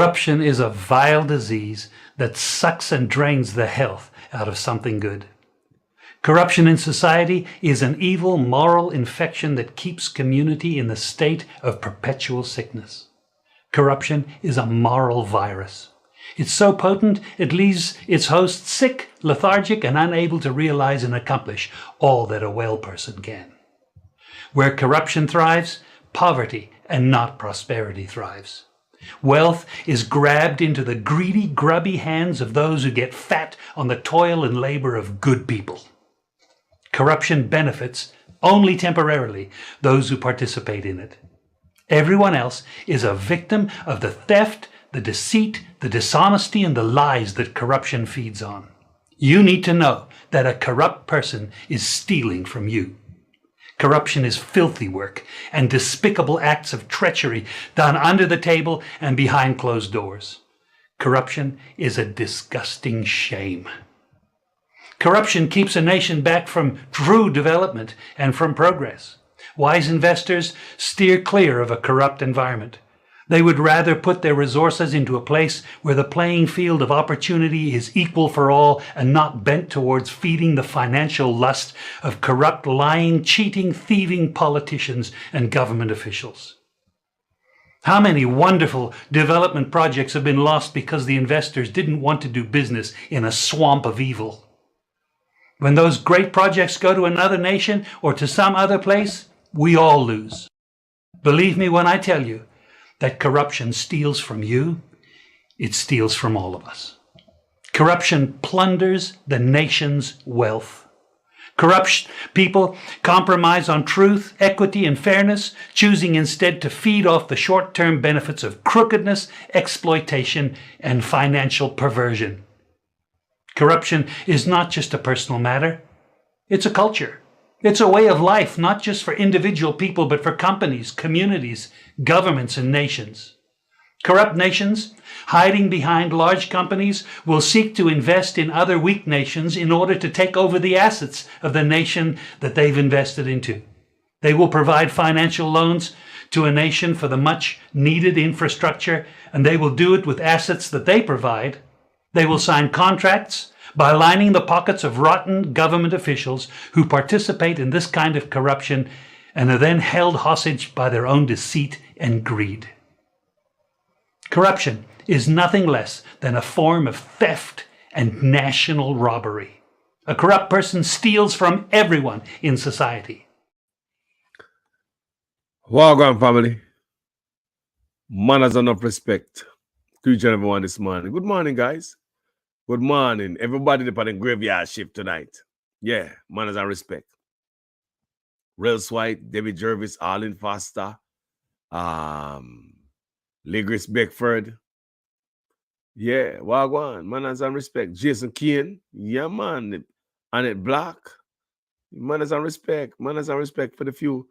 Corruption is a vile disease that sucks and drains the health out of something good. Corruption in society is an evil moral infection that keeps community in the state of perpetual sickness. Corruption is a moral virus. It's so potent it leaves its host sick, lethargic, and unable to realize and accomplish all that a well person can. Where corruption thrives, poverty and not prosperity thrives. Wealth is grabbed into the greedy, grubby hands of those who get fat on the toil and labor of good people. Corruption benefits, only temporarily, those who participate in it. Everyone else is a victim of the theft, the deceit, the dishonesty, and the lies that corruption feeds on. You need to know that a corrupt person is stealing from you. Corruption is filthy work and despicable acts of treachery done under the table and behind closed doors. Corruption is a disgusting shame. Corruption keeps a nation back from true development and from progress. Wise investors steer clear of a corrupt environment. They would rather put their resources into a place where the playing field of opportunity is equal for all and not bent towards feeding the financial lust of corrupt, lying, cheating, thieving politicians and government officials. How many wonderful development projects have been lost because the investors didn't want to do business in a swamp of evil? When those great projects go to another nation or to some other place, we all lose. Believe me when I tell you that corruption steals from you, it steals from all of us. Corruption plunders the nation's wealth. Corrupt people compromise on truth, equity, and fairness, choosing instead to feed off the short-term benefits of crookedness, exploitation, and financial perversion. Corruption is not just a personal matter, it's a culture. It's a way of life, not just for individual people, but for companies, communities, governments, and nations. Corrupt nations, hiding behind large companies, will seek to invest in other weak nations in order to take over the assets of the nation that they've invested into. They will provide financial loans to a nation for the much needed infrastructure, and they will do it with assets that they provide. They will sign contracts by lining the pockets of rotten government officials who participate in this kind of corruption and are then held hostage by their own deceit and greed. Corruption is nothing less than a form of theft and national robbery. A corrupt person steals from everyone in society. Welcome, family. Manners and enough respect to each and everyone this morning. Good morning, guys. Good morning. Everybody up on the graveyard shift tonight. Yeah, manners and respect. Rels White, David Jervis, Arlen Foster, Legris Beckford. Yeah, Wagwan, manners and respect. Jason Keane, yeah, man. Annette Black, manners and respect. Manners and respect for the few.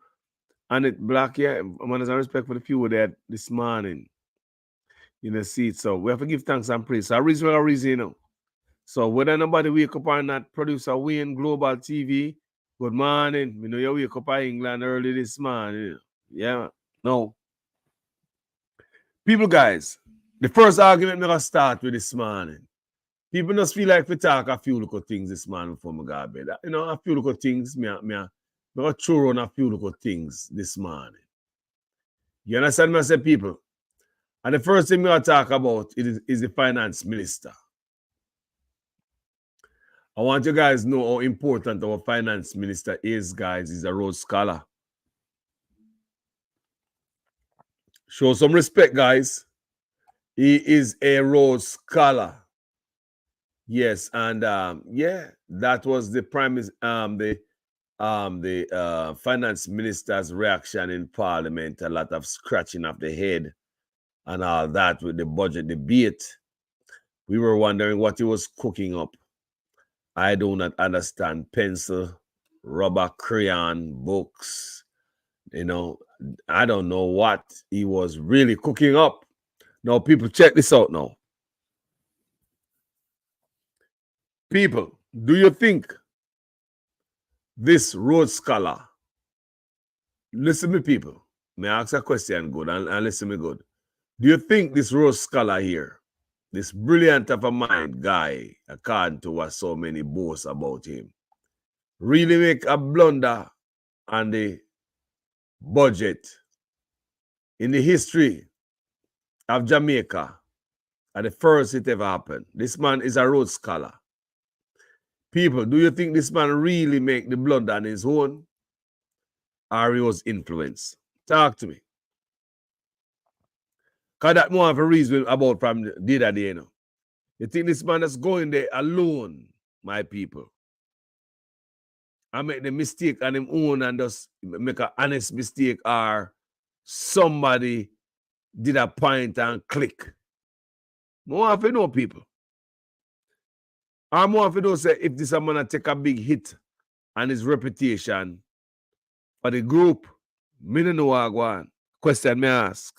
Annette Black, yeah, manners and respect for the few there this morning. In the seat. So we have to give thanks and praise. So a reason, you know. So whether nobody wake up or not, producer Wayne Global TV, good morning. We know you wake up in England early this morning. Yeah. No. People, guys, the first argument I'm going to start with this morning. People just feel like we talk a few little things this morning before I go to bed. You know, a few little things. I'm going to throw on a few little things this morning. You understand me? I say, people? And the first thing we're going to talk about is the finance minister. I want you guys to know how important our finance minister is, guys. He's a Rhodes Scholar. Show some respect, guys. He is a Rhodes Scholar. Yes, and yeah, that was the finance minister's reaction in Parliament. A lot of scratching of the head and all that with the budget debate. We were wondering what he was cooking up. I do not understand. Pencil, rubber, crayon, books. You know, I don't know what he was really cooking up. Now, people, check this out now. People, do you think this Rhodes Scholar, listen me, people, may I ask a question good and listen me good. Do you think this Rose Scholar here, this brilliant of a mind guy, according to what so many boast about him, really make a blunder on the budget in the history of Jamaica at the first it ever happened? This man is a Rhodes Scholar. People, do you think this man really make the blunder on his own? Or he was influenced? Talk to me. Because that more of a reason about from the other day, you know. You think this man is going there alone, my people, and make the mistake on him own and just make an honest mistake, or somebody did a point and click? More of you know, people. Or more of you know, say, if this man take a big hit on his reputation for the group, me don't know what I go on. Question me ask.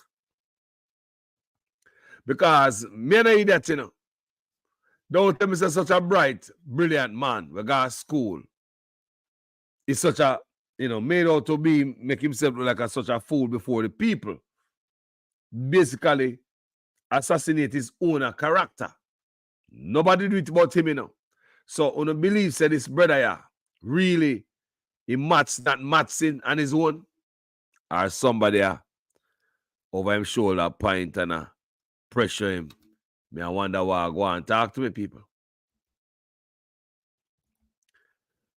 Because me and idiot, you know. Don't tell me say such a bright, brilliant man. We got to school. He's such a, you know, made out to be, make himself look like such a fool before the people. Basically, assassinate his own character. Nobody do it about him, you know. So, on the belief that this brother here, really, he matching on his own, or somebody over him shoulder point and pressure him. Me, I wonder why I go and talk to me, people.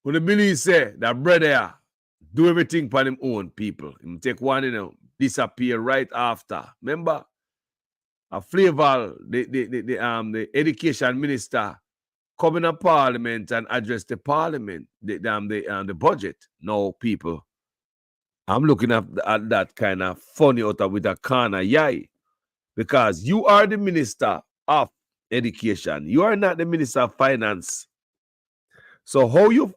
When the believe say that brother do everything for him own, people. Him take one, you know, disappear right after. Remember, a Flavor, the education minister, come in a parliament and address the parliament, the budget. No, people, I'm looking at that kind of funny out of with a corner yai, because you are the minister of education. You are not the minister of finance. So how you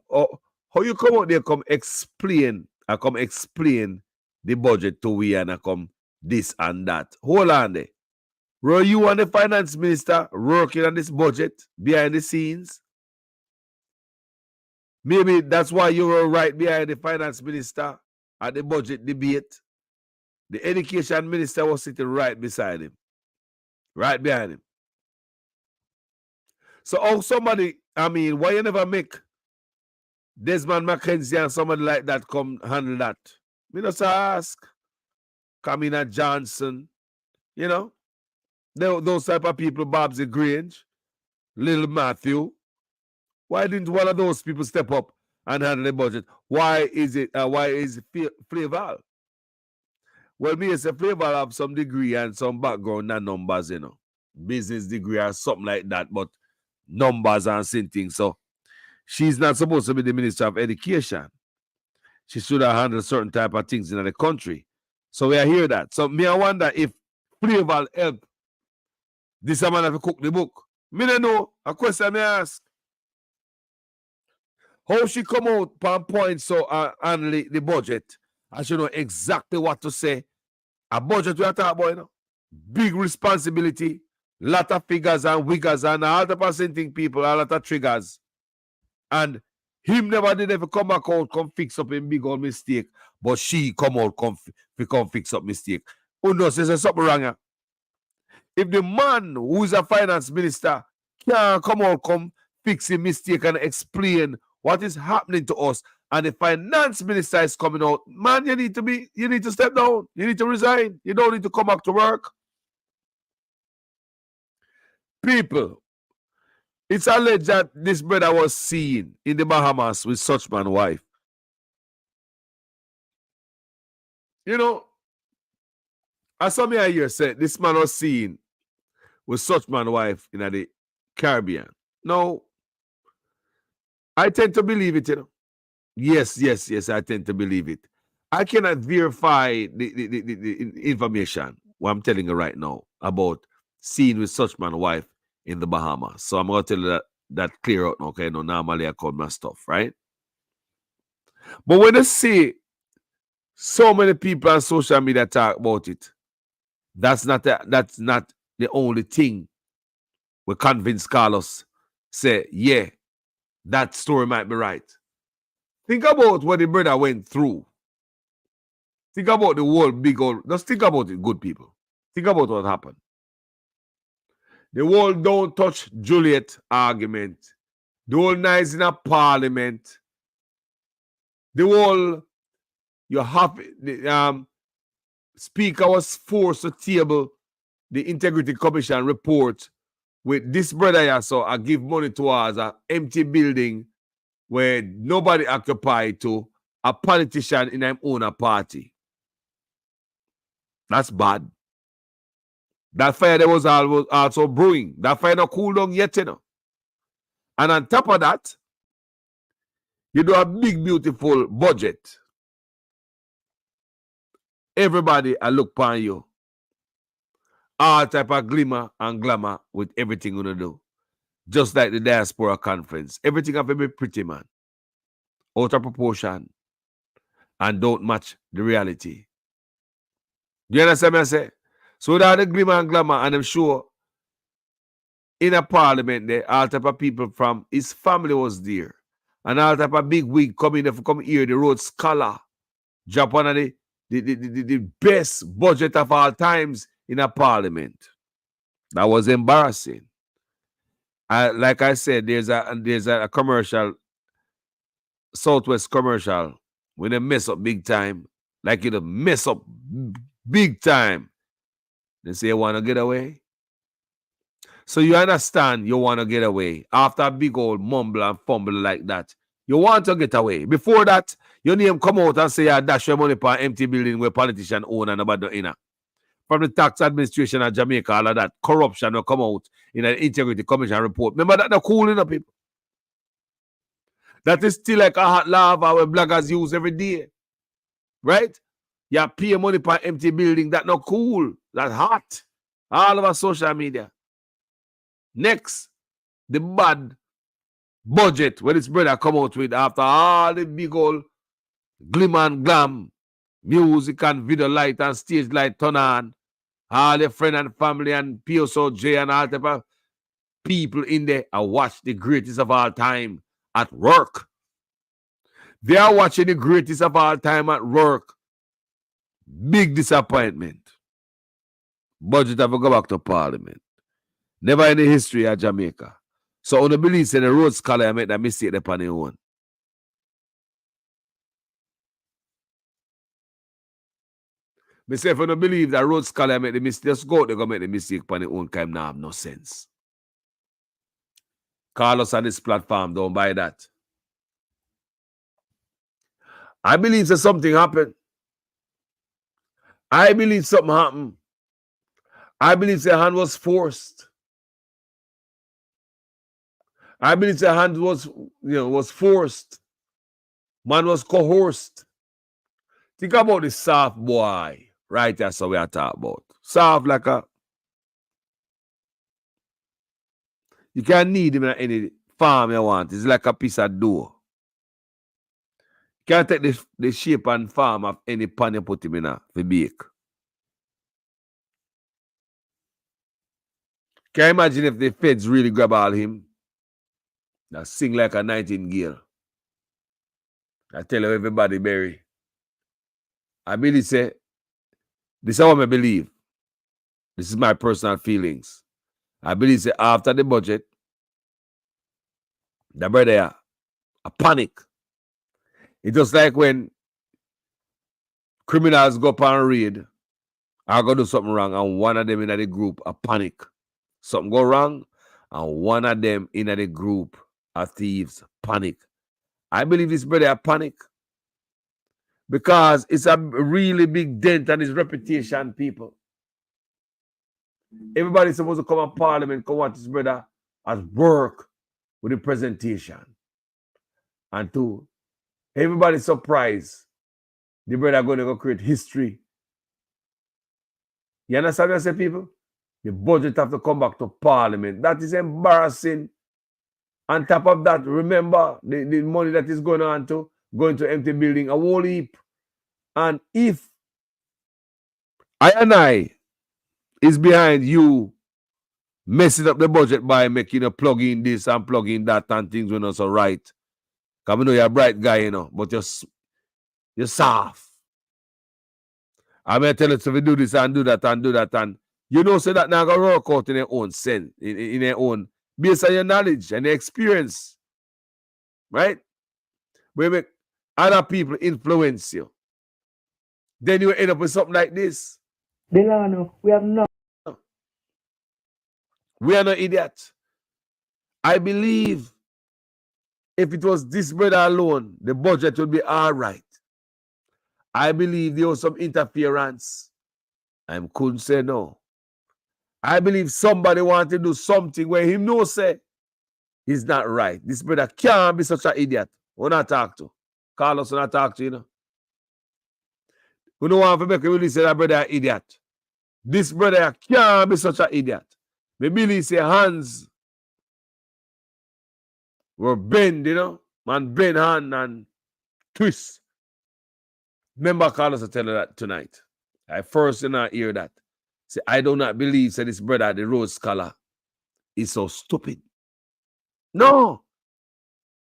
come out there come explain the budget to we and come this and that? Hold on there. Were you and the finance minister working on this budget behind the scenes? Maybe that's why you were right behind the finance minister at the budget debate. The education minister was sitting right beside him, right behind him. So why you never make Desmond McKenzie and somebody like that come handle that? Me just ask. Kamina Johnson, you know, those type of people, Babsy Grange, Little Matthew. Why didn't one of those people step up and handle the budget? Why is Flavor? Well, me say Flavor have some degree and some background and numbers, you know, business degree or something like that, but numbers and same things. So she's not supposed to be the Minister of Education. She should have handled certain type of things in the country. So we hear that. So me, I wonder if Flavor help this man have to cook the book. Me don't know. A question me ask. How she come out on point so handle the budget, and she know exactly what to say. A budget we are talking about, you know. Big responsibility, lot of figures and wiggers and all the percenting people, a lot of triggers. And him never did ever come back out, come fix up a big old mistake. But she come out, come fix up mistake. Who knows, there's something wrong here. If the man who is a finance minister can't come out, come fix a mistake and explain what is happening to us, and the finance minister is coming out, man, you need to step down. You need to resign. You don't need to come back to work. People, it's alleged that this brother was seen in the Bahamas with such man's wife. You know, as some here said, this man was seen with such man's wife in the Caribbean. No, I tend to believe it, you know. Yes, I tend to believe it. I cannot verify the information, what I'm telling you right now, about seeing with such man's wife in the Bahamas. So I'm going to tell you that clear out, okay? No, normally I call my stuff, right? But when I see so many people on social media talk about it, that's not the only thing we convince Carlos say, yeah, that story might be right. Think about what the brother went through. Think about the whole big old. Just think about it, good people. Think about what happened. The whole don't touch Juliet argument. The whole nights in a parliament. The whole, you have, the speaker was forced to table the Integrity Commission report with this brother here, so I give money towards an empty building where nobody occupied to a politician in their own party. That's bad. That fire there was also brewing. That fire not cool down yet, you know. And on top of that, you do a big, beautiful budget. Everybody I look upon you. All type of glimmer and glamour with everything you do. Just like the diaspora conference. Everything have to be pretty, man. Out of proportion. And don't match the reality. Do you understand what I say? So without the glimmer and glamour, and I'm sure in a parliament there, all type of people from his family was there. And all type of big wig coming there to come here, the Rhodes Scholar. Drop one of the best budget of all times in a parliament. That was embarrassing. Like I said, there's a commercial, Southwest commercial, when they mess up big time, like you mess up big time. They say you want to get away. So you understand you want to get away. After a big old mumble and fumble like that, you want to get away. Before that, your name come out and say you dash your money for an empty building where politicians own and nobody in. From the tax administration of Jamaica, all of that corruption will come out in an Integrity Commission report. Remember that they're cool enough, people. That is still like a hot lava where bloggers use every day. Right? You pay money for an empty building. That's not cool. That's hot. All over social media. Next, the bad budget where this brother come out with after all the big old glimmer and glam, music and video light and stage light turn on. All the friend and family and PSOJ and all type of people in there are watch the greatest of all time at work. They are watching the greatest of all time at work. Big disappointment. Budget have to go back to parliament. Never in the history of Jamaica. So on the belief in the Rhodes Scholar, I made that mistake upon their own. Me say if you don't believe that Rhodes Scholar make the mistake, just go out, they're going to make the mistake upon their own time. Now have no sense. Call us on this platform, don't buy that. I believe that something happened. I believe something happened. I believe the hand was forced. I believe the hand was forced. Man was coerced. Think about the soft boy. Right, that's what we are talking about. Soft like a... You can't need him in any farm you want. It's like a piece of dough. You can't take the shape and form of any pan you put him in for bake. Can you imagine if the feds really grab all him? That sing like a nightingale. I tell you everybody, Barry. I believe say, this is what I believe. This is my personal feelings. I believe say after the budget, the brother a panic. It's just like when criminals go up and raid or go do something wrong and one of them in the group a panic. Something go wrong and one of them in the group of thieves panic. I believe this brother a panic because it's a really big dent on his reputation, people. Everybody's supposed to come to parliament, come watch his brother at work with the presentation. And two, everybody's surprised the brother going to go create history. You understand what I say, people? The budget have to come back to parliament. That is embarrassing. On top of that, remember the money that is going to empty building, a whole heap. And if I is behind you messing up the budget by making a plug in this and plug in that and things when not so right. Because I know you're a bright guy, you know, but you're soft. I'm going to tell you to do this and do that and do that and You know, so that now gonna work out in their own sense, in their own, based on your knowledge and your experience, right? We make other people influence you. Then you end up with something like this. Delano, we have not. We are not idiots. I believe if it was this brother alone, the budget would be all right. I believe there was some interference. I couldn't say no. I believe somebody wanted to do something where him no say he's not right. This brother can't be such an idiot. Who not talk to? Carlos will not talk to, you know. We don't want to make him really say that brother an idiot. This brother can't be such an idiot. Me believe say hands were bend, you know. Man bend hand and twist. Remember Carlos will tell you that tonight. I first did not hear that. Say, I do not believe that this brother, the Rhodes Scholar, is so stupid. No.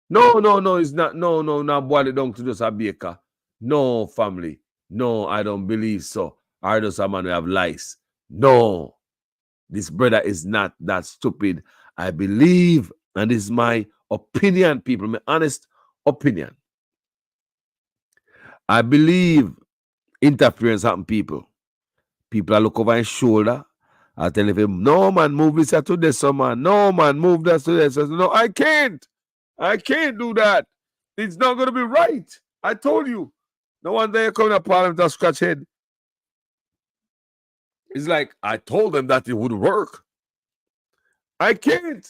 It's not. No, not boil it down to just a baker. No, family. No, I don't believe so. Or just a man who have lice. No. This brother is not that stupid. I believe, and this is my opinion, people, my honest opinion. I believe interference happen, people. People are look over his shoulder. I tell him, no man, move this to this, man. No man, move that to this. I said, no, I can't. I can't do that. It's not going to be right. I told you. No one there coming to Parliament to scratch head. It's like, I told them that it would work. I can't.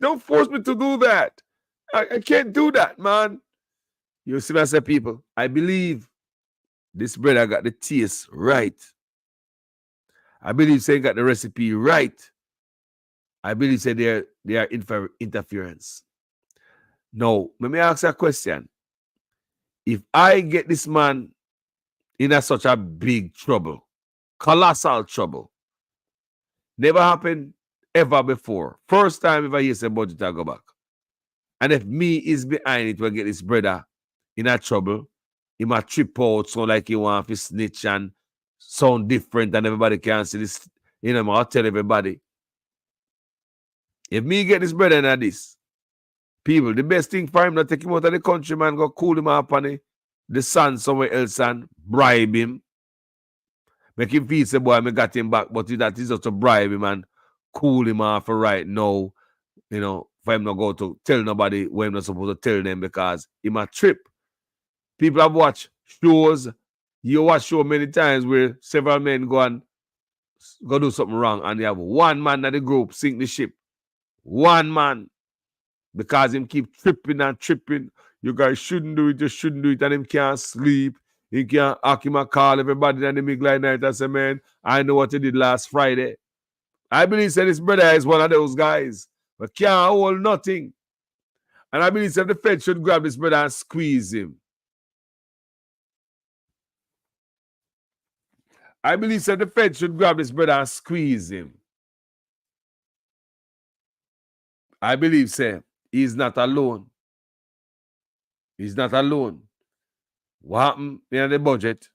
Don't force me to do that. I can't do that, man. You see what I say, people? I believe this brother got the taste right. I believe he got the recipe right. I believe say they are interference. Now, let me ask you a question. If I get this man in such a big trouble, colossal trouble, never happened ever before. First time ever he say budget I go back. And if me is behind it, we'll get this brother in a trouble, he might trip out, so like he want to snitch and sound different and everybody can see this. You know, I'll tell everybody. If me get this brother in this, people, the best thing for him to take him out of the country, man, go cool him up on the sun somewhere else and bribe him. Make him feel say, boy, I got him back, but that is just to bribe him and cool him off for right now. You know, for him not go to tell nobody what I'm not supposed to tell them because he might trip. People have watched shows. You watch show many times where several men go do something wrong and they have one man at the group sink the ship. One man. Because him keep tripping and tripping. You guys shouldn't do it, you shouldn't do it, and him can't sleep. He can't ask him a call everybody in the middle of the night and say, man, I know what he did last Friday. I believe that this brother is one of those guys, but can't hold nothing. And I believe that the Fed should grab this brother and squeeze him. I believe that the Fed should grab this brother and squeeze him. I believe, sir, he's not alone. He's not alone. What happened in the budget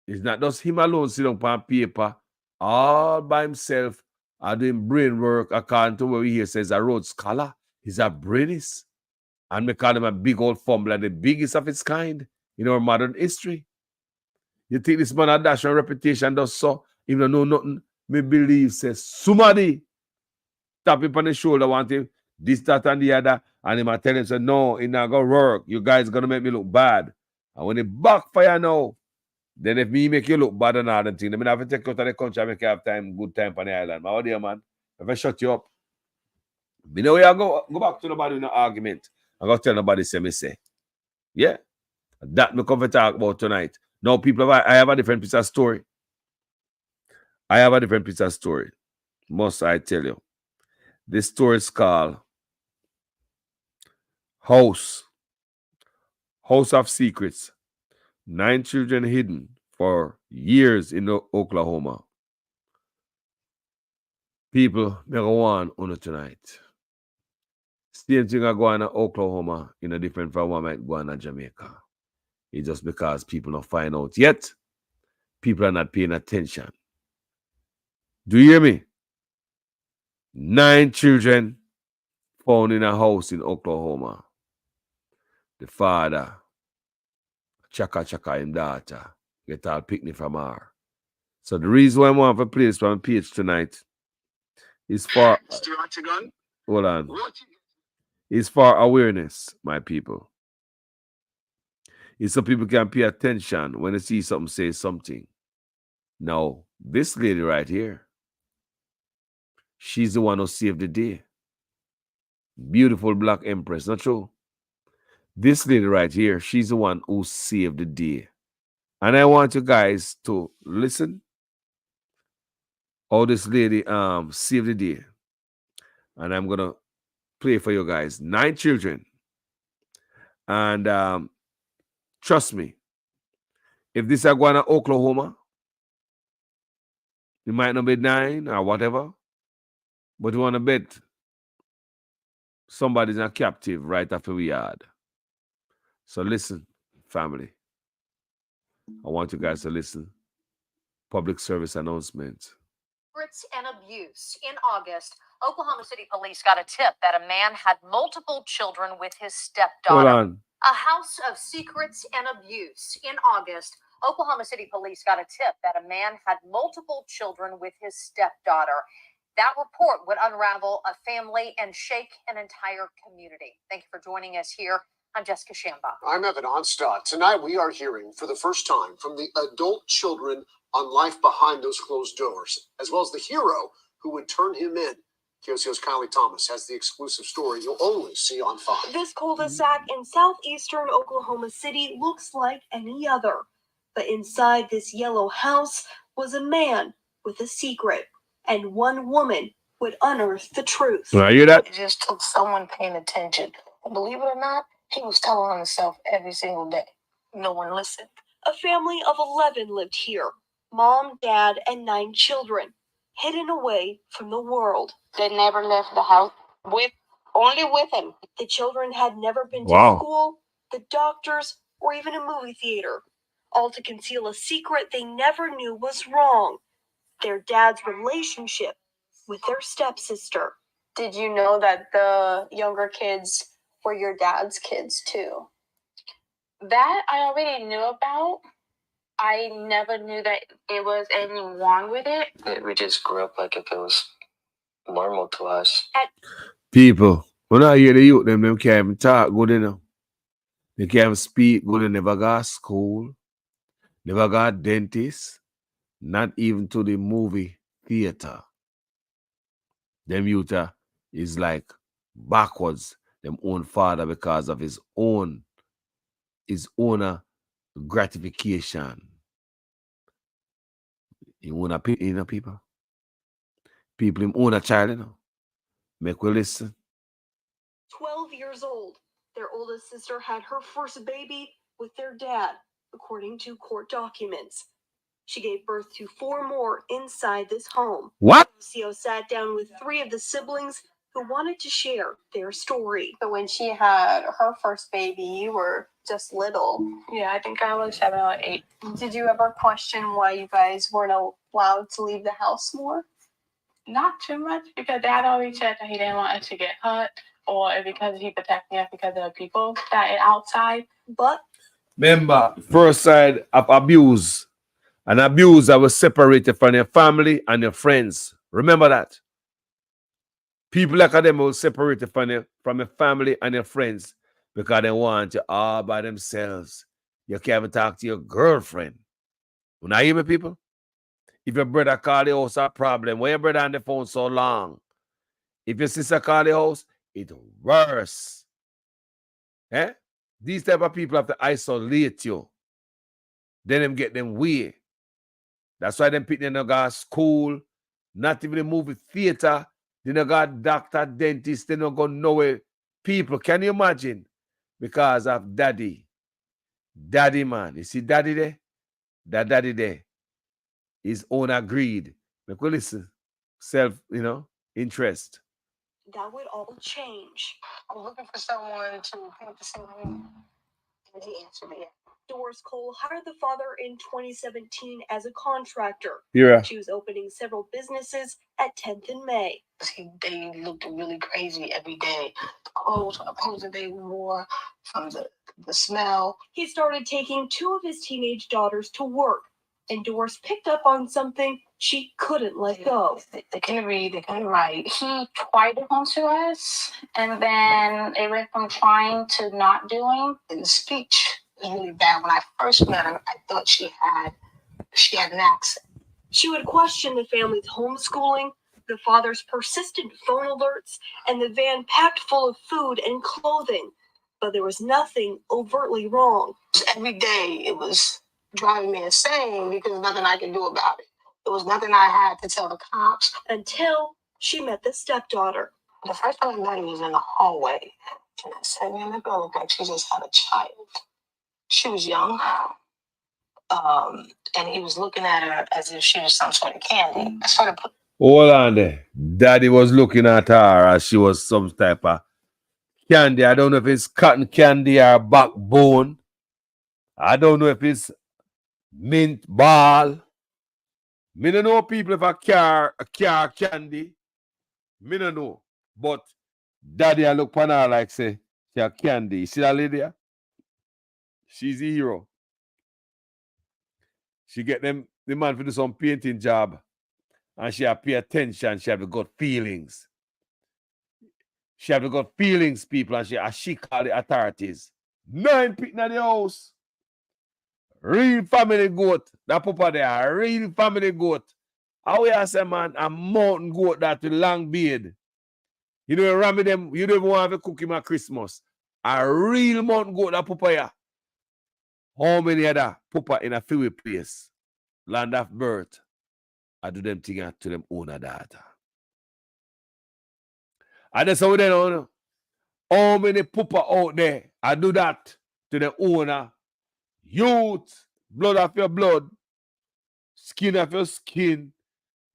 is not just him alone sitting on paper all by himself are doing brain work according to what we hear says a Rhodes Scholar. He's a brainist. And we call him a big old fumbler, the biggest of its kind in our modern history. You think this man a dash and reputation does so? Even though know nothing, me believe says somebody tap him on the shoulder, want him, this, that, and the other, and he might tell him, say, no, it not gonna work. You guys gonna make me look bad. And when it backfire now, then if me make you look bad and all them things, then I have to take you out of the country and make you have good time on the island. My dear man, if I shut you up, you know where I go back to nobody in an argument. I'm gonna tell nobody say me say. Yeah. That me come to talk about tonight. Now, people, I have a different piece of story. I have a different piece of story. Must I tell you? This story is called House of Secrets. 9 children hidden for years in Oklahoma. People, me go on tonight. Same thing I go on in Oklahoma in a different from what might go on in Jamaica. It's just because people don't find out yet. People are not paying attention. Do you hear me? 9 children found in a house in Oklahoma. The father, chaka him daughter, get all picnic from her. So the reason why I want to play this from page tonight is for hold on. It's for awareness, my people. It's so people can pay attention when they see something, say something. Now, this lady right here, she's the one who saved the day. Beautiful black empress, not true? This lady right here, she's the one who saved the day. And I want you guys to listen how this lady saved the day. And I'm gonna play for you guys. 9 children. And trust me, if this is going to Oklahoma, it might not be 9 or whatever, but you want to bet somebody's a captive right after we yard. So listen, family. I want you guys to listen. Public service announcement. And abuse. In August, Oklahoma City police got a tip that a man had multiple children with his stepdaughter. Hold on. A house of secrets and abuse. In August, Oklahoma City police got a tip that a man had multiple children with his stepdaughter. That report would unravel a family and shake an entire community. Thank you for joining us here. I'm Jessica Shamba. I'm Evan Onstadt. Tonight we are hearing for the first time from the adult children on life behind those closed doors, as well as the hero who would turn him in. KOCO's Kylie Thomas has the exclusive story you'll only see on Fox. This cul-de-sac in southeastern Oklahoma City looks like any other. But inside this yellow house was a man with a secret, and one woman would unearth the truth. Can I hear that? It just took someone paying attention. And believe it or not, he was telling on himself every single day. No one listened. A family of 11 lived here. Mom, dad, and 9 children, hidden away from the world. They never left the house only with him. The children had never been to Wow. school, the doctors, or even a movie theater, all to conceal a secret they never knew was wrong: their dad's relationship with their stepsister. Did you know that the younger kids were your dad's kids too? That I already knew about. I never knew that it was anything wrong with it. We just grew up like if it was normal to us. People, when I hear the youth, them can't even talk good enough. They can't even speak good. They never got school, never got dentist, not even to the movie theater. Them youth is like backwards them own father because of his own gratification. He own a people. People him own a child, you know. Make we listen. 12 years old, their oldest sister had her first baby with their dad, according to court documents. She gave birth to 4 more inside this home. What? CO sat down with 3 of the siblings who wanted to share their story. So when she had her first baby, you were just little. Yeah, I think I was 7 or 8. Did you ever question why you guys weren't allowed to leave the house more? Not too much, because Dad always said that he didn't want us to get hurt, or because he protected us because of the people that are outside. But Remember, first side of abuse. An abuse that was separated from your family and your friends. Remember that. People like them will separate you from your family and your friends because they want you all by themselves. You can't even talk to your girlfriend. When I hear me, people, if your brother call the house a problem, when your brother on the phone so long, if your sister call the house, it's worse. Eh? These type of people have to isolate you. Then them get them way. That's why them people don't got school, not even the movie theater. They don't got doctor, dentist. They don't go nowhere. People, can you imagine? Because of daddy. Daddy, man. You see daddy there? That daddy there. His own greed. Make we listen. Self, interest. that would all change. I'm looking for someone to paint the scene. And he answered me. Doris Cole hired the father in 2017 as a contractor. Yeah. She was opening several businesses at 10th and May. They looked really crazy every day. The clothes that they wore, from the smell. He started taking two of his teenage daughters to work, and Doris picked up on something she couldn't let go. They couldn't read, they couldn't write. He tried to come to us, and then it went from trying to not doing. And the speech was really bad. When I first met her, I thought she had an accent. She would question the family's homeschooling, the father's persistent phone alerts, and the van packed full of food and clothing. But there was nothing overtly wrong. Every day it was driving me insane because there's nothing I could do about it. There was nothing I had to tell the cops. Until she met the stepdaughter. The first time I met her was in the hallway. And I said, man, that girl looked like she just had a child. She was young. And he was looking at her as if she was some sort of candy. I started putting... Hold on there. Daddy was looking at her as she was some type of candy. I don't know if it's cotton candy or backbone. I don't know if it's mint ball. Me don't know people if a car candy. Me don't know. But daddy I look upon her like say she a candy. You see that lady? She's a hero. She get the man to do some painting job. And she have pay attention. She have the good feelings. She have the good feelings, people. And she call the authorities. 9 people in the house. Real family goat. That papa there, a real family goat. How we say, man, a mountain goat that with long beard. You don't ram them, you don't even want to cook him at Christmas. A real mountain goat that papa here. How many other papa in a few place? Land of birth. I do them thing to them owner data. And that's how they know. How many papa out there I do that to the owner? Youth, blood of your blood, skin of your skin,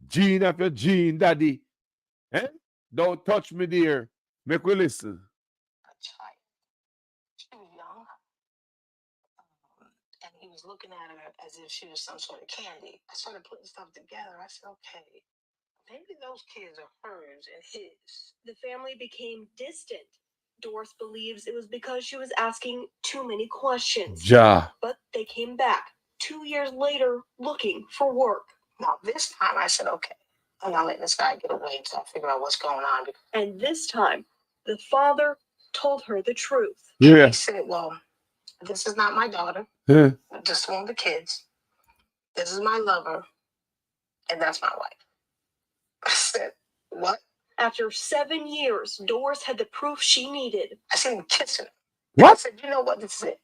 gene of your gene, daddy. Eh? Don't touch me, dear. Make we listen. A child. She was young. And he was looking at her as if she was some sort of candy. I started putting stuff together. I said, okay, maybe those kids are hers and his. The family became distant. Doris believes it was because she was asking too many questions. Ja. But they came back 2 years later looking for work. Now, this time I said, okay, I'm not letting this guy get away until I figure out what's going on. And this time, the father told her the truth. Yeah. He said, well, this is not my daughter. Yeah. Just one of the kids. This is my lover. And that's my wife. I said, what? After 7 years, Doris had the proof she needed. I seen him kissing her. What? I said, you know what? This is it.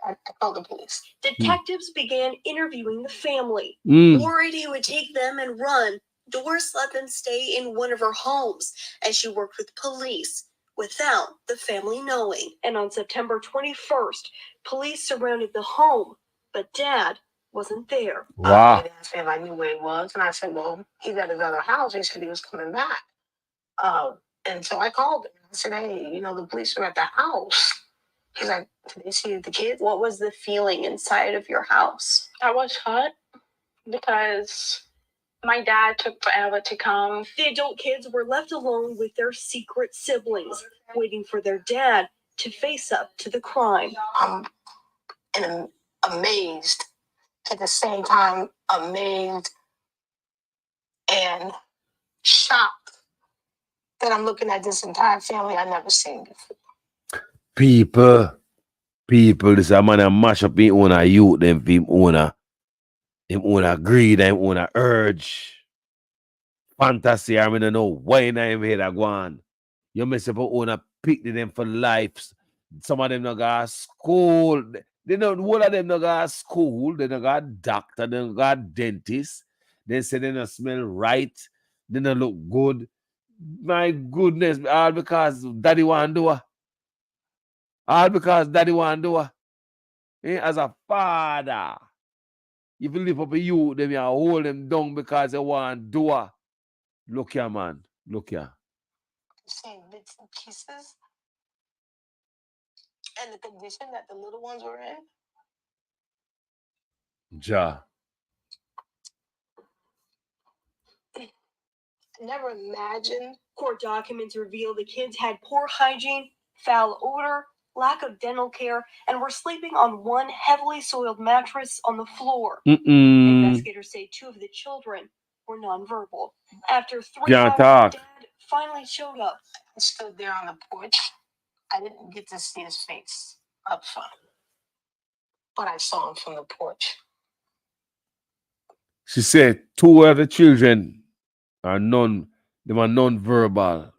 I called the police. Detectives began interviewing the family. Mm. Worried he would take them and run, Doris let them stay in one of her homes as she worked with police without the family knowing. And on September 21st, police surrounded the home, but Dad wasn't there. Wow. They asked me if I knew where he was, and I said, well, he's at his other house. He said he was coming back. And so I called him. I said, hey, you know, the police are at the house. He's like, did they see the kids? What was the feeling inside of your house? I was hurt because my dad took forever to come. The adult kids were left alone with their secret siblings, waiting for their dad to face up to the crime. I'm amazed, at the same time, amazed and shocked that I'm looking at this entire family I've never seen before. People, this a man a mash up him own a youth, them him own a greed, him own a urge. Fantasy, I don't know why in him head a go on. You mess up own a pick them for life. Some of them no go to school. They don't, all of them no go to school. They don't go to doctor, they don't go to dentist. They say they don't smell right. They don't look good. My goodness, all because daddy want to do it. All because daddy want to do it. As a father, if you live up a youth, them you hold them down because they want to do it. Look here, man. Look here. Seeing bits and pieces and the condition that the little ones were in. Ja. Never imagined. Court documents reveal the kids had poor hygiene, foul odor, lack of dental care, and were sleeping on one heavily soiled mattress on the floor. Investigators say 2 of the children were nonverbal. After 3 Can't hours, talk. Dad finally showed up. I stood there on the porch. I didn't get to see his face up front, but I saw him from the porch. She said 2 of the children are non-verbal.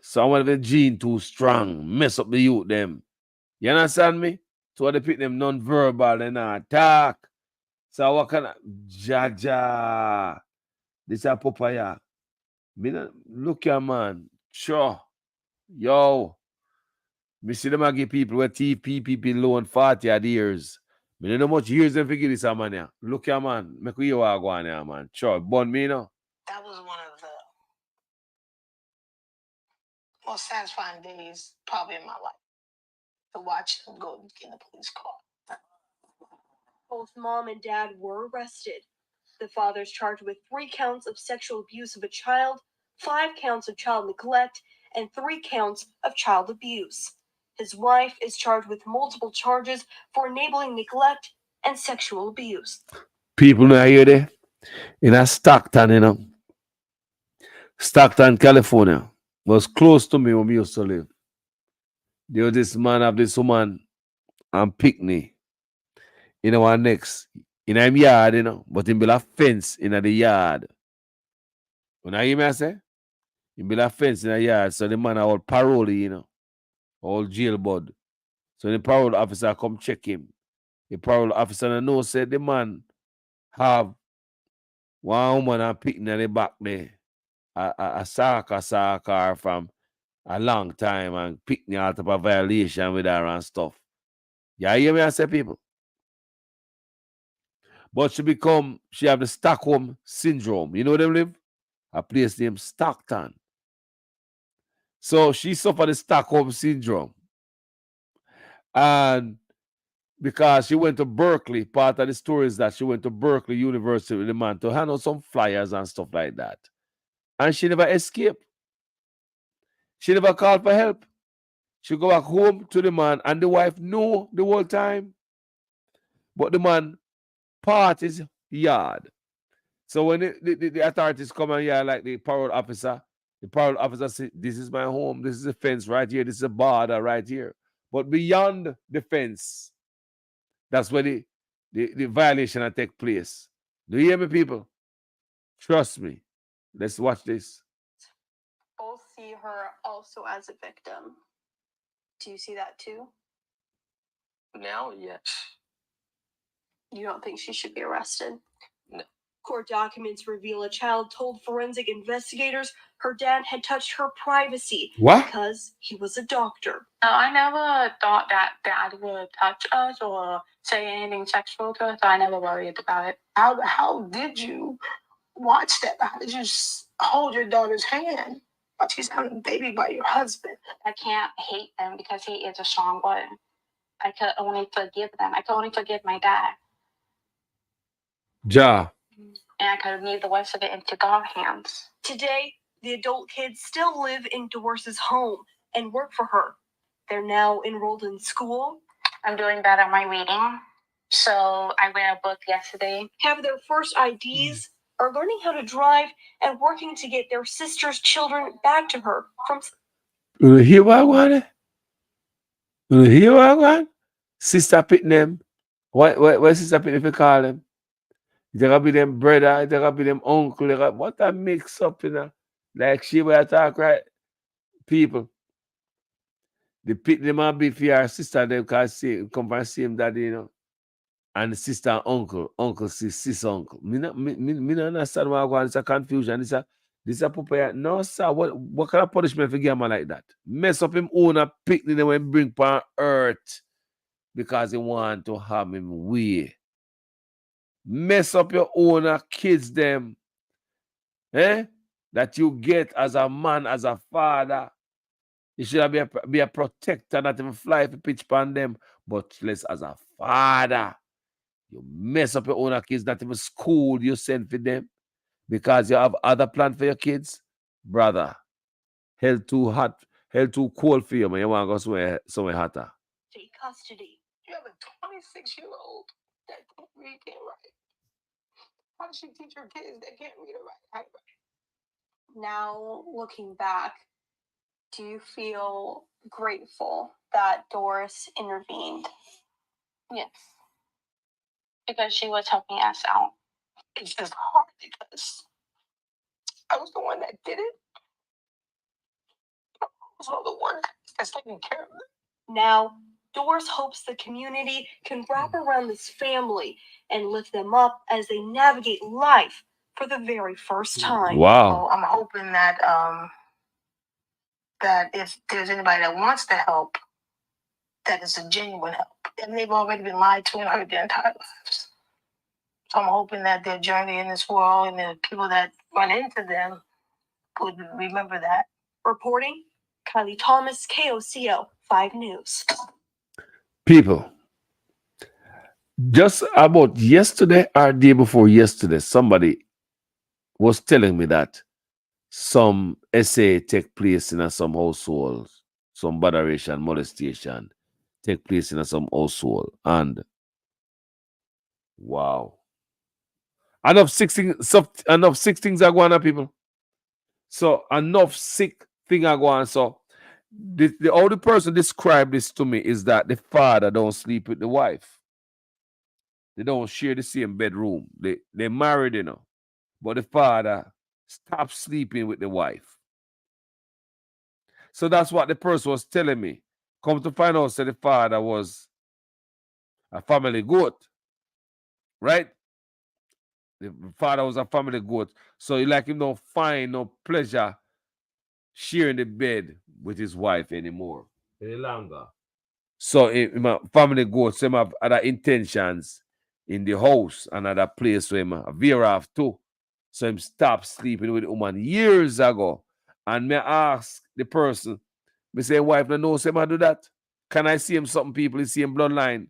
Some of the gene too strong, mess up the youth them. You understand me? 2 of the pick them non-verbal, they not talk. So what kind of Jaja? This a papaya. Look here, man. Sure. Yo. Me see them a give people with TPP loan 40 odd years. Me don't know much years them figure this a man here. Look here, man. Make we go on here, man. Sure. Bun me, you know. That was one of the most satisfying days probably in my life, to watch him go get in the police car. Both mom and dad were arrested. The father's charged with 3 counts of sexual abuse of a child, 5 counts of child neglect, and 3 counts of child abuse. His wife is charged with multiple charges for enabling neglect and sexual abuse. People know hear there. In a Stockton, you know. Stockton, California. Was close to me when we used to live. There was this man of this woman and picnic. In our next. In our yard, you know. But in build a fence in the yard. When I hear me I say? He build a fence in the yard. So the man all parole, you know. All jailbird. So the parole officer come check him. The parole officer know said the man have one woman and picking at the back there. A soccer from a long time and picking out of a violation with her and stuff. Yeah, you hear me I say, people? But she have the Stockholm syndrome. You know them live? A place named Stockton. So she suffered the Stockholm syndrome. And because she went to Berkeley, part of the story is that she went to Berkeley University with the man to hand out some flyers and stuff like that. And she never escaped. She never called for help. She go back home to the man, and the wife knew the whole time. But the man part his yard. So when the authorities come and yeah, like the parole officer said, this is my home, this is a fence right here, this is a border right here. But beyond the fence, that's where the violation will take place. Do you hear me, people? Trust me. Let's watch this. Both see her also as a victim. Do you see that too? Now, yes. You don't think she should be arrested? No. Court documents reveal a child told forensic investigators her dad had touched her privacy because he was a doctor. I never thought that dad would touch us or say anything sexual to us, so I never worried about it. How did you watch that? How did you hold your daughter's hand while she's having a baby by your husband? I can't hate him because he is a strong one. I could only forgive them. I could only forgive my dad. Ja. And I could leave the rest of it into God's hands. Today, the adult kids still live in Doris's home and work for her. They're now enrolled in school. I'm doing better at my reading. So I read a book yesterday. Have their first IDs, are learning how to drive, and working to get their sister's children back to her from... You hear what I want? You hear what I want? Sister pit them. What sister pit if you call them? They gotta be them brother, they gotta be them uncle. What a mix up, you know? Like she will talk, right? People. The pit them might be for your sister, they can come from the same daddy, you know. And the sister and uncle sis uncle. Me not understand why I go on. It's a confusion. This a papaya. No, sir. What kind of punishment for give a man like that? Mess up him own a picnic when him bring upon earth because he want to have him way. Mess up your own kids them. That you get as a man, as a father. You should be a protector, not even fly if you pitch upon them, but less as a father. You mess up your own kids, not even school you send for them because you have other plans for your kids. Brother, hell too hot, hell too cold for you, man. You want to go somewhere hotter. Take custody. You have a 26-year-old that can't read, can't write. How does she teach her kids that can't read or write? Now, looking back, do you feel grateful that Doris intervened? Yes, because she was helping us out. It's just hard because I was the one that did it. I was the one that's taking care of it. Now, Doris hopes the community can wrap around this family and lift them up as they navigate life for the very first time. Wow. So I'm hoping that that if there's anybody that wants to help, that is a genuine help. And they've already been lied to and hurt their entire lives. So I'm hoping that their journey in this world and the people that run into them would remember that. Reporting, Kylie Thomas, KOCO 5 News. People, just about yesterday or day before yesterday, somebody was telling me that some essay take place in some households, some botheration, molestation take place in some household. And wow. Enough sick things are going on, people. So enough sick thing are going on. So the only person described this to me is that the father don't sleep with the wife. They don't share the same bedroom. They married, you know. But the father stopped sleeping with the wife. So that's what the person was telling me. Come to find out that the father was a family goat. Right? The father was a family goat. So he like him don't find no pleasure sharing the bed with his wife anymore. Any longer. So my family goat, so him have other intentions in the house and other place where him veer off too. So him stopped sleeping with the woman years ago. And me ask the person, me say, wife no knows him I do that. Can I see him something people in same bloodline?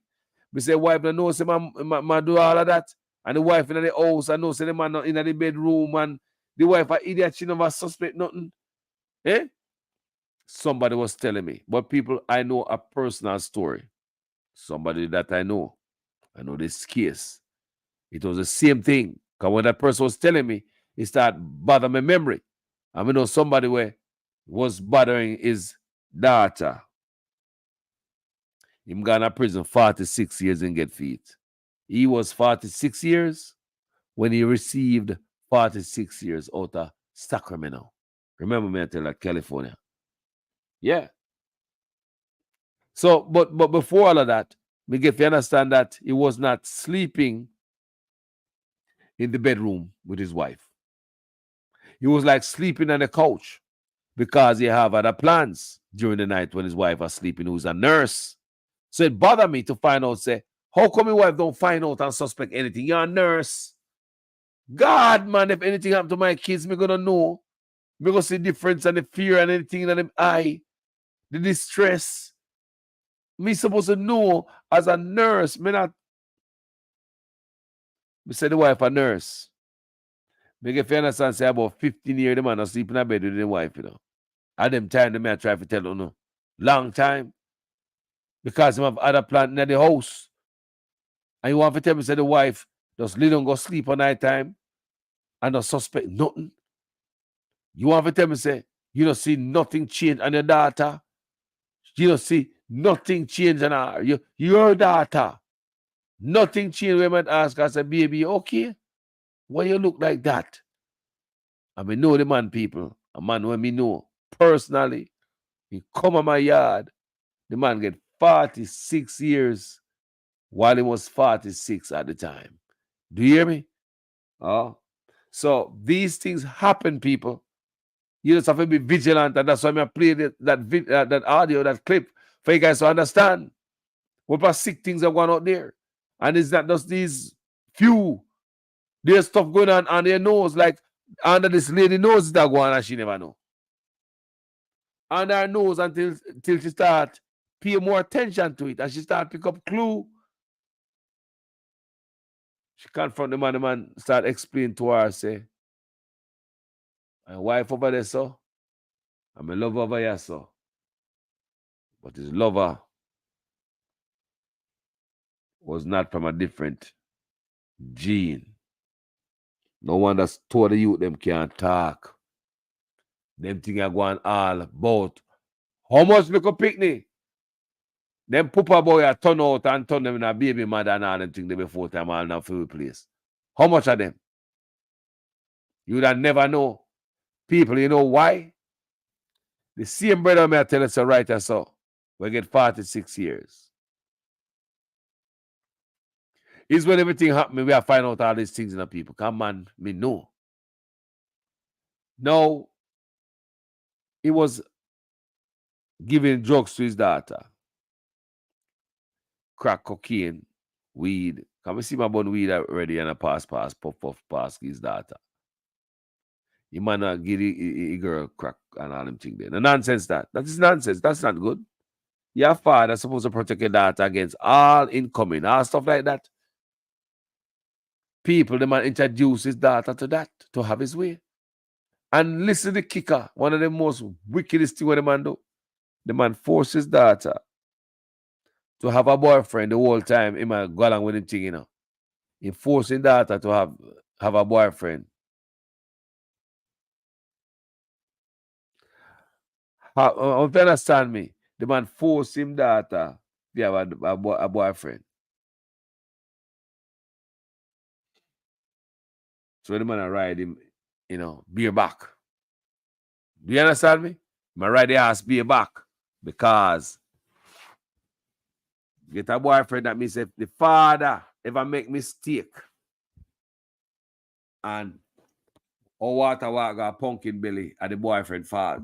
Me say, wife no knows him I do all of that. And the wife in the house, I know say the man in the bedroom and the wife a idiot, she never suspect nothing. Eh? Somebody was telling me. But people, I know a personal story. Somebody that I know this case. It was the same thing. Because when that person was telling me, it started bothering my memory. I know somebody where was bothering his daughter. Him gone to prison 46 years and get feet. He was 46 years when he received 46 years out of Sacramento. Remember me I tell that California. Yeah. So, but before all of that, we get to understand that he was not sleeping in the bedroom with his wife. He was like sleeping on the couch because he have other plans during the night when his wife was sleeping, who's a nurse. So it bothered me to find out, say, how come your wife don't find out and suspect anything? You're a nurse. God, man, if anything happened to my kids, me gonna know. Me gonna see the difference and the fear and anything in them eye, the distress. Me supposed to know as a nurse. Me say the wife a nurse. Me get you understand, say about 15 years the man a sleep in a bed with the wife, you know. At them time, the man try to tell you, no. Long time. Because him have other plant in the house. And you want to tell me, say the wife just lay down go sleep at night time and don't suspect nothing. You want to tell me, say, you don't see nothing change on your daughter. You don't see nothing change on her. Your daughter. Nothing change. We might ask her, say, baby, okay? Why you look like that? I mean, know the man, people. A man when me know personally. He come on my yard. The man get 46 years while he was 46 at the time. Do you hear me? Oh. So these things happen, people. You just have to be vigilant, and that's why I played that audio, that clip, for you guys to understand what sick things are going out there. And it's not just these few. There's stuff going on their nose, like under this lady nose that going on and she never know. Under her nose until she start pay more attention to it, and she start pick up clue. She confront the man start explaining to her, say, my wife over there, so, and my lover over here, so. But his lover was not from a different gene. No one that's told the youth them can't talk. Them thing are going all about how much little picnic. Them pooper boy are turn out and turn them in a baby mother and all them thing they before time all now for place. How much of them? You would never know. People, you know why? The same brother may tell us a writer so. We get 46 years. Is when everything happened, we have find out all these things in the people. Come on, me know. No, he was giving drugs to his daughter. Crack cocaine, weed. Can we see my bun weed already and a puff, pass his daughter. You might not give the girl crack and all them things there. No nonsense that. That is nonsense. That's not good. Your father is supposed to protect your daughter against all incoming, all stuff like that. People, the man introduce his daughter to that, to have his way. And listen to the kicker, one of the most wickedest things what the man do. The man forced his daughter to have a boyfriend the whole time. He might go along with him thing, you know. He forced his daughter to have a boyfriend. If you understand me, the man forced him daughter to have a boyfriend. So the man ride him, you know, beer back. Do you understand me? My ride the ass beer back because get a boyfriend, that means if the father ever make mistake and water got pumpkin belly at the boyfriend fault.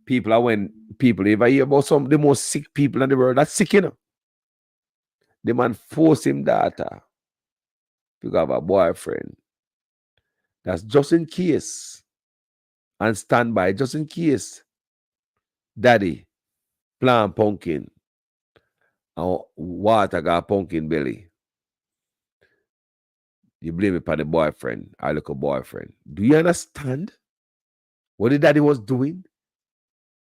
People are when people ever hear about some of the most sick people in the world. That's sick, you know. The man force him daughter to have a boyfriend. That's just in case. And stand by just in case. Daddy plant pumpkin and water got pumpkin belly. You blame it for the boyfriend, our little boyfriend. Do you understand what the daddy was doing?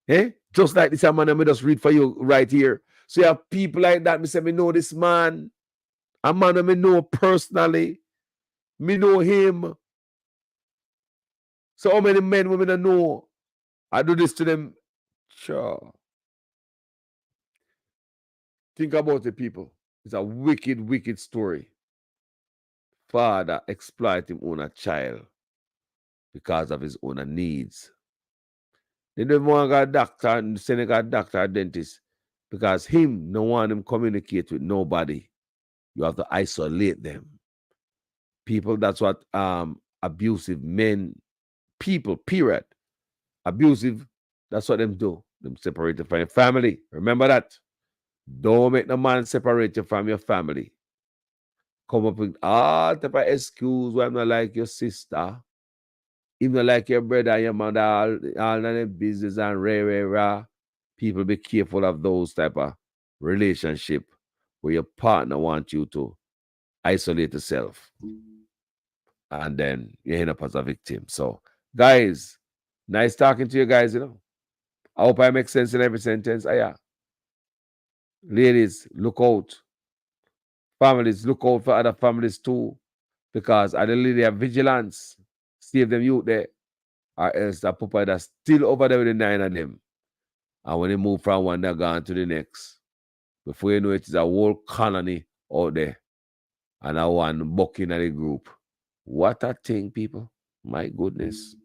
Eh? Just like this man, let me just read for you right here. So you have people like that. Me say, me know this man. A man that me know personally. Me know him. So how many men women I know? I do this to them. Sure. Think about the people. It's a wicked, wicked story. Father exploit him own a child because of his own needs. They don't want to go a doctor and send a doctor or dentist because him no want him communicate with nobody. You have to isolate them. People, that's what abusive men, people, period. Abusive, that's what them do. Them separate you from your family. Remember that. Don't make the man separate you from your family. Come up with all type of excuse why I'm not like your sister. Even not like your brother and your mother, all of them business and rah. People be careful of those type of relationship where your partner wants you to isolate yourself. And then you end up as a victim. So, guys, nice talking to you guys, you know. I hope I make sense in every sentence. Yeah. Ladies, look out. Families, look out for other families too. Because I really have vigilance. Save them youth there. Or else the papa that's still over there with the 9 of them. And when they move from one, they're gone to the next. Before you know it, it's a whole colony out there. And I one bucking at the group. What a thing, people. My goodness.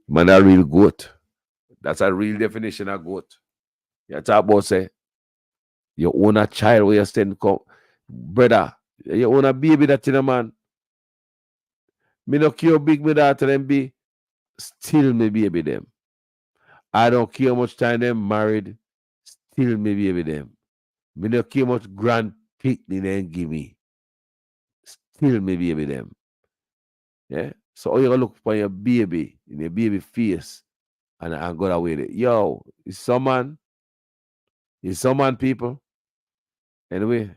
Man, a real goat. That's a real definition of goat. You talk about say, you own a child where you send come. Brother, you own a baby that in a man. Me no care how big me daughter them be. Still me baby them. I don't care how much time them married. Still me baby them. Me no care how much grand picnic they give me. Still me baby them. Yeah. So all you gotta look for your baby in your baby face and go away with it. Yo, it's some man. It's some man, people. Anyway,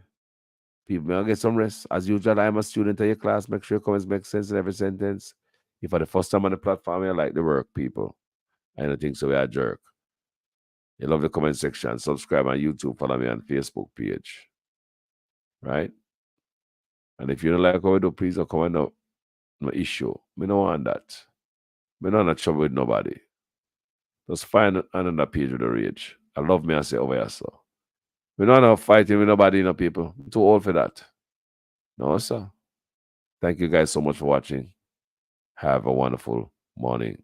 People, may I get some rest. As usual, I'm a student of your class. Make sure your comments make sense in every sentence. If for the first time on the platform, you like the work, people. I don't think so. We are a jerk. You love the comment section. Subscribe on YouTube. Follow me on Facebook page. Right? And if you don't like what we do, please don't comment up. No issue. Me don't want that. Me not in trouble with nobody. Just find another page with the rage. I love me and say over here, so. We don't have fighting with nobody, people. I'm too old for that. No, sir. Thank you guys so much for watching. Have a wonderful morning.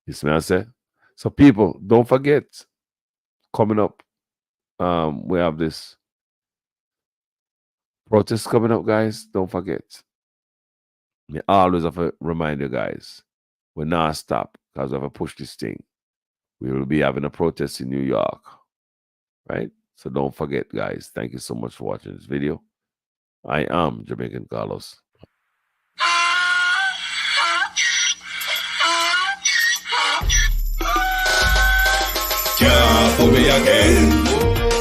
You see what I say? So people, don't forget, coming up, we have this protest coming up, guys. Don't forget. I always have to remind you guys, we're not stop because we have to push this thing. We will be having a protest in New York, right? So don't forget, guys. Thank you so much for watching this video. I am Jamaican Carlos. Can't fool me again.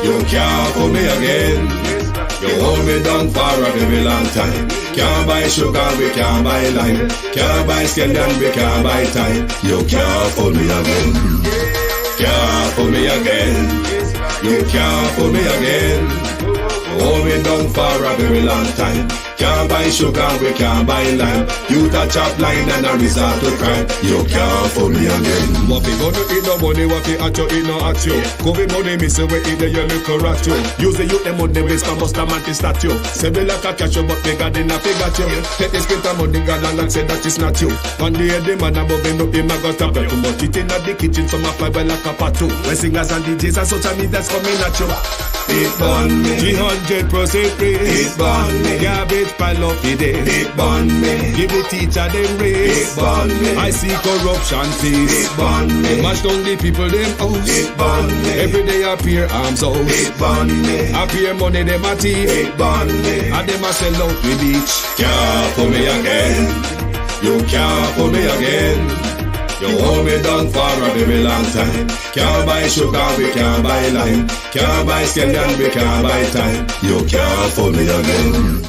You can't fool me again. You hold me down for a very long time. Can't buy sugar, we can't buy lime. Can't buy scallion, we can't buy time. You can't fool me again. Can't fool me again. You can't fool me again. Hold me down for a very long time. Can't buy sugar, we can't buy lime. You touch up line and a resort to crime. You can't fool me again. What we gonna eat no money, what we at you, eat no at you. Covid money, miss away, eat the your little rat you. Use the youth, the money, waste for bust a man to statue. Say we like a cash, but bigger than a figure you. Take this spit of money, God, and say that is not you. One day the man above him, him a got a bet too much. It in the kitchen, some a fly well like a patu. When singers and DJs and social media's coming at you. It burn me 300% raise. It burn me garbage pile up the day. It burn me give the teacher them raise. It burn me I see corruption face. It burn me mash down the people them house. It burn me every day appear arms out. It burn me appear money them a thief. It burn me and them a sell out with each. Can't fool me again. You can't fool me again. You hold me down for a very long time. Can't buy sugar, we can't buy lime. Can't buy scallion, we can't buy time. You can't fool me again.